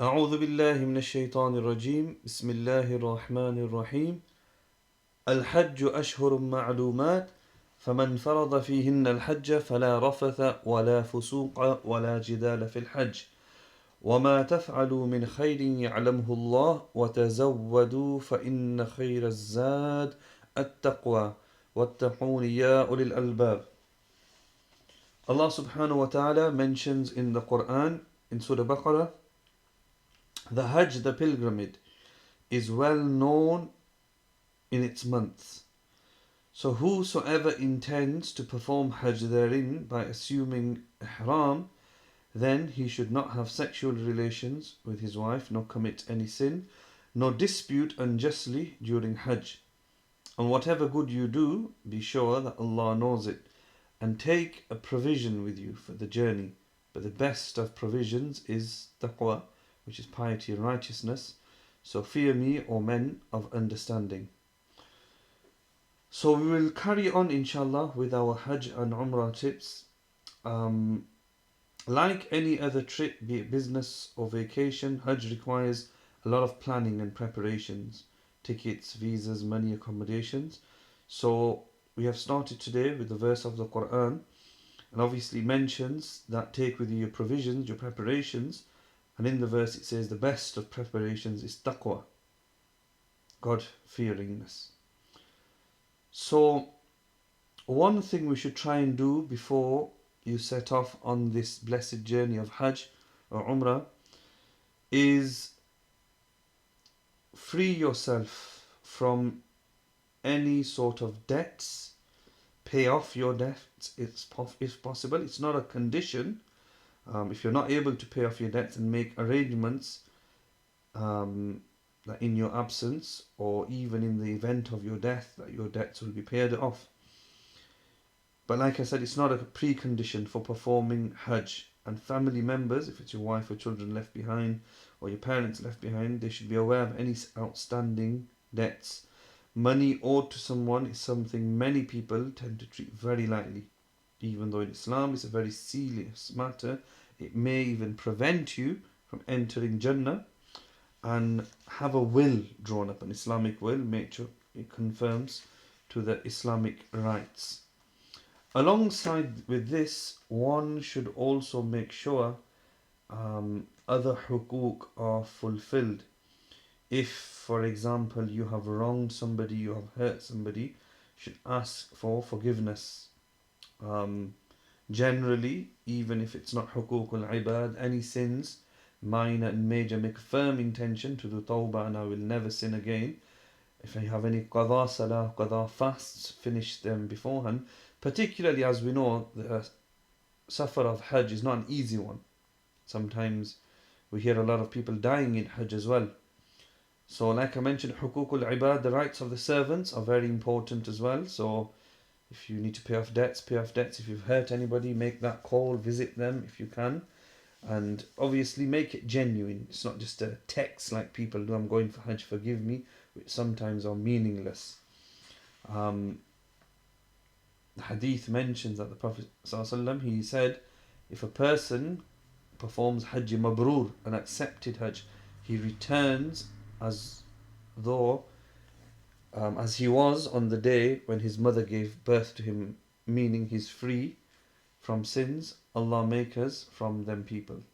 أعوذ بالله من الشيطان الرجيم بسم الله الرحمن الرحيم الحج أشهر معلومات فمن فرض فيهن الحج فلا رفث ولا فسوق ولا جدال في الحج وما تفعلوا من خير يعلمه الله وتزودوا فإن خير الزاد التقوى واتقون يا أولي الألباب. Allah subhanahu wa ta'ala mentions in the Quran in Surah Baqarah, the Hajj, the pilgrimage, is well known in its months. So whosoever intends to perform Hajj therein by assuming ihram, then he should not have sexual relations with his wife, nor commit any sin, nor dispute unjustly during Hajj. And whatever good you do, be sure that Allah knows it, and take a provision with you for the journey. But the best of provisions is taqwa, which is piety and righteousness. So fear me, O men of understanding. So we will carry on inshallah with our Hajj and Umrah tips. Like any other trip, be it business or vacation, Hajj requires a lot of planning and preparations. Tickets, visas, money, accommodations. So we have started today with the verse of the Quran, and obviously mentions that take with you your provisions, your preparations, and in the verse it says the best of preparations is taqwa, God-fearingness. So one thing we should try and do before you set off on this blessed journey of Hajj or Umrah is free yourself from any sort of debts. Pay off your debts if possible. It's not a condition. If you're not able to pay off your debts, and make arrangements that in your absence or even in the event of your death that your debts will be paid off. But like I said, it's not a precondition for performing Hajj. And family members, if it's your wife or children left behind or your parents left behind, they should be aware of any outstanding debts. Money owed to someone is something many people tend to treat very lightly. Even though in Islam it's a very serious matter, it may even prevent you from entering Jannah. And have a will drawn up, an Islamic will, make sure it conforms to the Islamic rites. Alongside with this, one should also make sure other hukuk are fulfilled. If, for example, you have wronged somebody, you have hurt somebody, you should ask for forgiveness. Generally, even if it's not hukuk al-ibad, any sins, minor and major, make a firm intention to do tawbah and I will never sin again. If you have any qadha salah, qadha fasts, finish them beforehand. Particularly as we know, the safar of Hajj is not an easy one. Sometimes we hear a lot of people dying in Hajj as well. So like I mentioned, hukukul ibad, the rights of the servants are very important as well. So if you need to pay off debts, pay off debts. If you've hurt anybody, make that call, visit them if you can. And obviously make it genuine. It's not just a text like people do, I'm going for Hajj, forgive me, which sometimes are meaningless. The hadith mentions that the Prophet ﷺ, he said, if a person performs Hajj Mabroor, an accepted Hajj, he returns as though as he was on the day when his mother gave birth to him, meaning he's free from sins. Allah make us from them people.